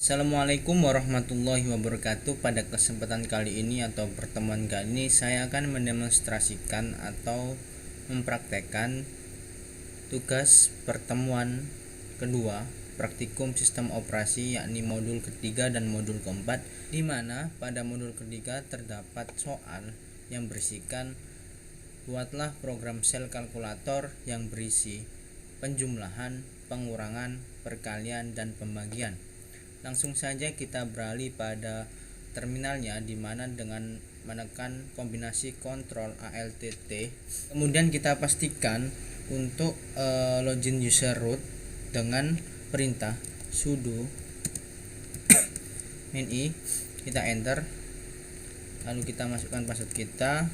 Assalamualaikum warahmatullahi wabarakatuh. Pada kesempatan kali ini atau pertemuan kali ini saya akan mendemonstrasikan atau mempraktekkan tugas pertemuan kedua praktikum sistem operasi, yakni modul ketiga dan modul keempat, di mana pada modul ketiga terdapat soal yang berisikan buatlah program sel kalkulator yang berisi penjumlahan, pengurangan, perkalian, dan pembagian. Langsung saja kita beralih pada terminalnya, di mana dengan menekan kombinasi Ctrl Alt T, kemudian kita pastikan untuk login user root dengan perintah sudo min I, kita enter, lalu kita masukkan password kita.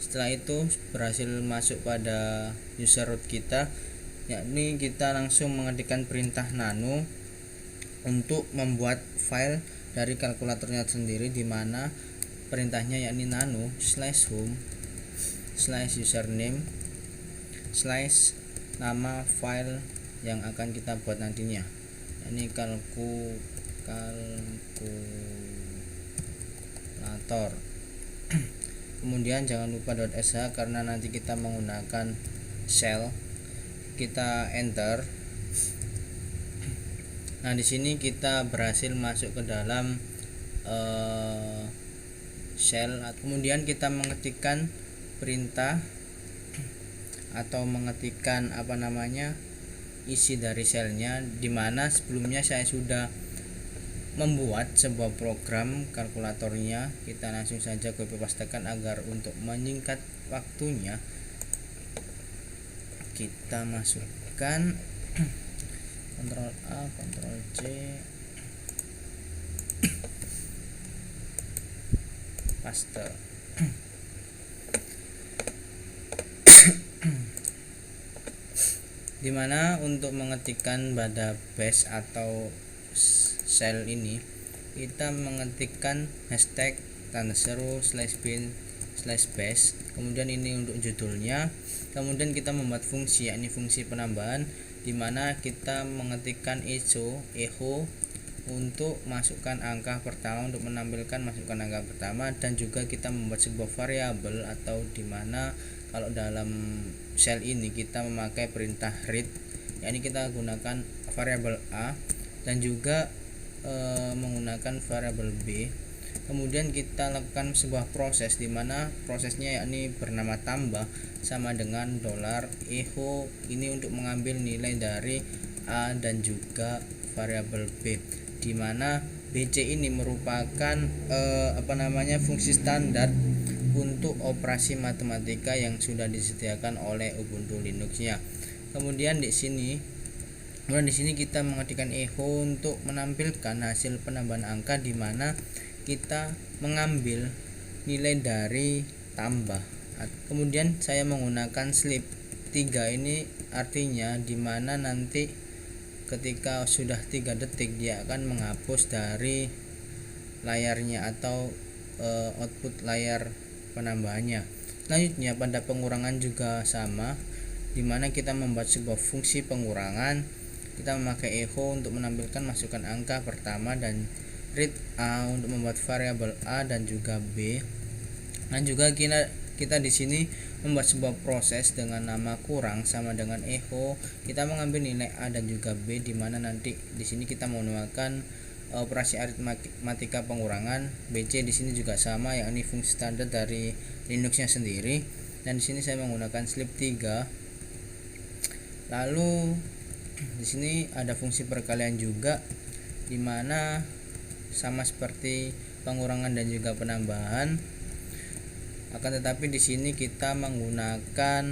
Setelah itu berhasil masuk pada user root kita, yakni kita langsung mengetikkan perintah nano untuk membuat file dari kalkulatornya sendiri, di mana perintahnya yakni nano /home /username /nama file yang akan kita buat nantinya, yakni kalkulator. Kemudian jangan lupa .sh karena nanti kita menggunakan shell. Kita enter. Nah, di sini kita berhasil masuk ke dalam shell. Kemudian kita mengetikkan perintah atau mengetikkan isi dari shellnya, dimana sebelumnya saya sudah membuat sebuah program kalkulatornya. Kita langsung saja copy pastekan agar untuk menyingkat waktunya. Kita masukkan Ctrl A, Ctrl C, paste. Dimana untuk mengetikkan pada base atau shell ini, kita mengetikkan hashtag tanda seru /bin/base. Kemudian ini untuk judulnya. Kemudian kita membuat fungsi, yakni fungsi penambahan, dimana kita mengetikkan echo untuk masukkan angka pertama, untuk menampilkan masukkan angka pertama, dan juga kita membuat sebuah variabel, atau dimana kalau dalam shell ini kita memakai perintah read, yakni kita gunakan variabel A dan juga menggunakan variabel B. Kemudian kita lakukan sebuah proses, dimana prosesnya yakni bernama tambah sama dengan $echo, ini untuk mengambil nilai dari A dan juga variabel B, dimana BC ini merupakan fungsi standar untuk operasi matematika yang sudah disediakan oleh Ubuntu Linux-nya. Kemudian di sini kita mengetikkan echo untuk menampilkan hasil penambahan angka, di mana kita mengambil nilai dari tambah. Kemudian saya menggunakan sleep 3, ini artinya dimana nanti ketika sudah 3 detik dia akan menghapus dari layarnya atau output layar penambahannya. Selanjutnya pada pengurangan juga sama, dimana kita membuat sebuah fungsi pengurangan. Kita memakai echo untuk menampilkan masukkan angka pertama, dan read A untuk membuat variabel A dan juga B. Dan juga kita di sini membuat sebuah proses dengan nama kurang sama dengan echo. Kita mengambil nilai A dan juga B, di mana nanti di sini kita menggunakan operasi aritmatika pengurangan. BC di sini juga sama, yakni fungsi standar dari Linux-nya sendiri. Dan di sini saya menggunakan sleep 3. Lalu di sini ada fungsi perkalian juga, di mana sama seperti pengurangan dan juga penambahan, akan tetapi di sini kita menggunakan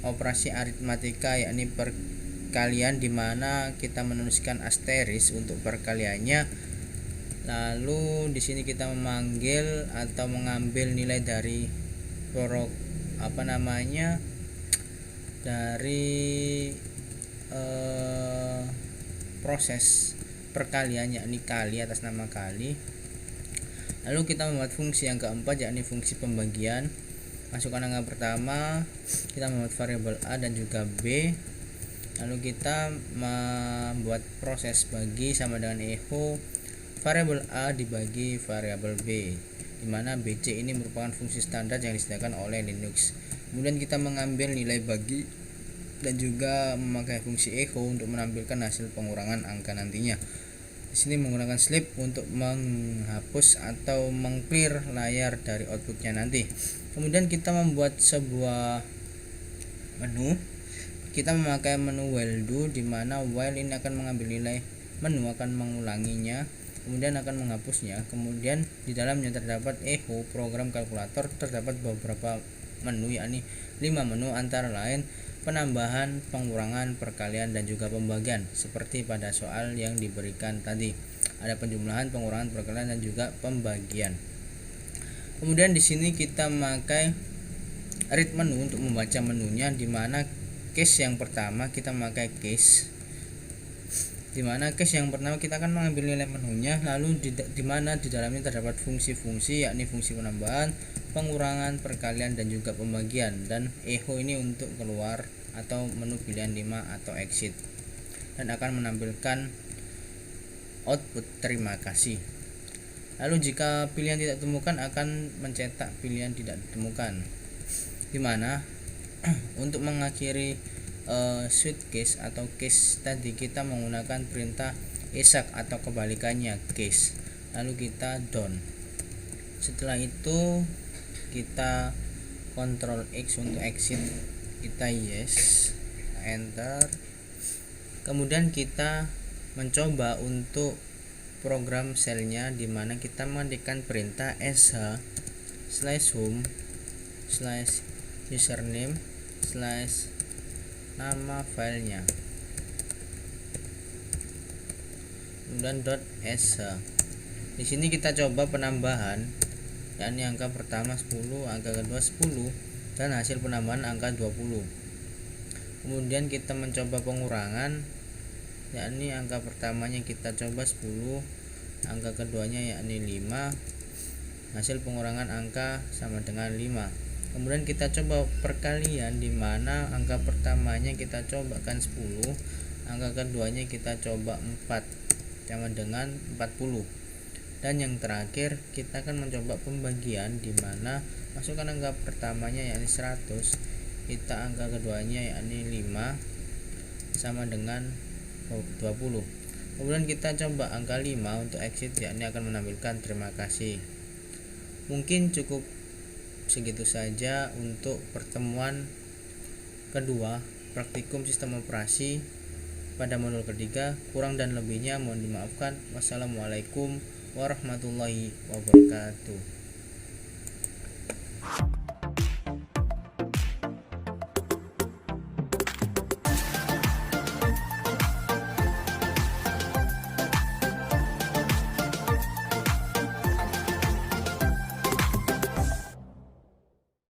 operasi aritmatika, yakni perkalian, di mana kita menuliskan asteris untuk perkaliannya. Lalu di sini kita memanggil atau mengambil nilai dari proses perkalian, yakni kali atas nama kali. Lalu kita membuat fungsi yang keempat, yakni fungsi pembagian. Masukkan angka pertama, kita membuat variabel A dan juga B. Lalu kita membuat proses bagi sama dengan echo variabel A dibagi variabel B, di mana BC ini merupakan fungsi standar yang disediakan oleh Linux. Kemudian kita mengambil nilai bagi dan juga memakai fungsi echo untuk menampilkan hasil pengurangan angka nantinya. Di sini menggunakan sleep untuk menghapus atau mengclear layar dari outputnya nanti. Kemudian kita membuat sebuah menu. Kita memakai menu while do, di mana while ini akan mengambil nilai menu, akan mengulanginya, kemudian akan menghapusnya. Kemudian di dalamnya terdapat echo program kalkulator, terdapat beberapa menu, yakni 5 menu, antara lain penambahan, pengurangan, perkalian, dan juga pembagian seperti pada soal yang diberikan tadi. Ada penjumlahan, pengurangan, perkalian, dan juga pembagian. Kemudian di sini kita memakai read menu untuk membaca menunya, di mana case yang pertama kita memakai case, dimana case yang pertama kita akan mengambil nilai menunya, lalu dimana di dalamnya terdapat fungsi-fungsi, yakni fungsi penambahan, pengurangan, perkalian, dan juga pembagian, dan echo ini untuk keluar atau menu pilihan 5 atau exit, dan akan menampilkan output terima kasih. Lalu jika pilihan tidak ditemukan akan mencetak pilihan tidak ditemukan, dimana untuk mengakhiri switch case atau case tadi kita menggunakan perintah esak atau kebalikannya case, lalu kita done. Setelah itu kita Ctrl X untuk exit, kita yes, enter. Kemudian kita mencoba untuk program shellnya, dimana kita mengetikkan perintah sh/home/ username/ nama filenya, kemudian .sh. Di sini kita coba penambahan, yakni angka pertama 10, angka kedua 10, dan hasil penambahan angka 20. Kemudian kita mencoba pengurangan, yakni angka pertamanya kita coba 10, angka keduanya yakni 5, hasil pengurangan angka sama dengan 5. Kemudian kita coba perkalian, di mana angka pertamanya kita cobakan 10, angka keduanya kita coba 4 sama dengan 40. Dan yang terakhir kita akan mencoba pembagian, di mana masukkan angka pertamanya yakni 100, kita angka keduanya yakni 5 sama dengan 20. Kemudian kita coba angka 5 untuk exit, yakni akan menampilkan terima kasih. Mungkin cukup segitu saja untuk pertemuan kedua praktikum sistem operasi pada modul ketiga. Kurang dan lebihnya mohon dimaafkan. Wassalamualaikum warahmatullahi wabarakatuh.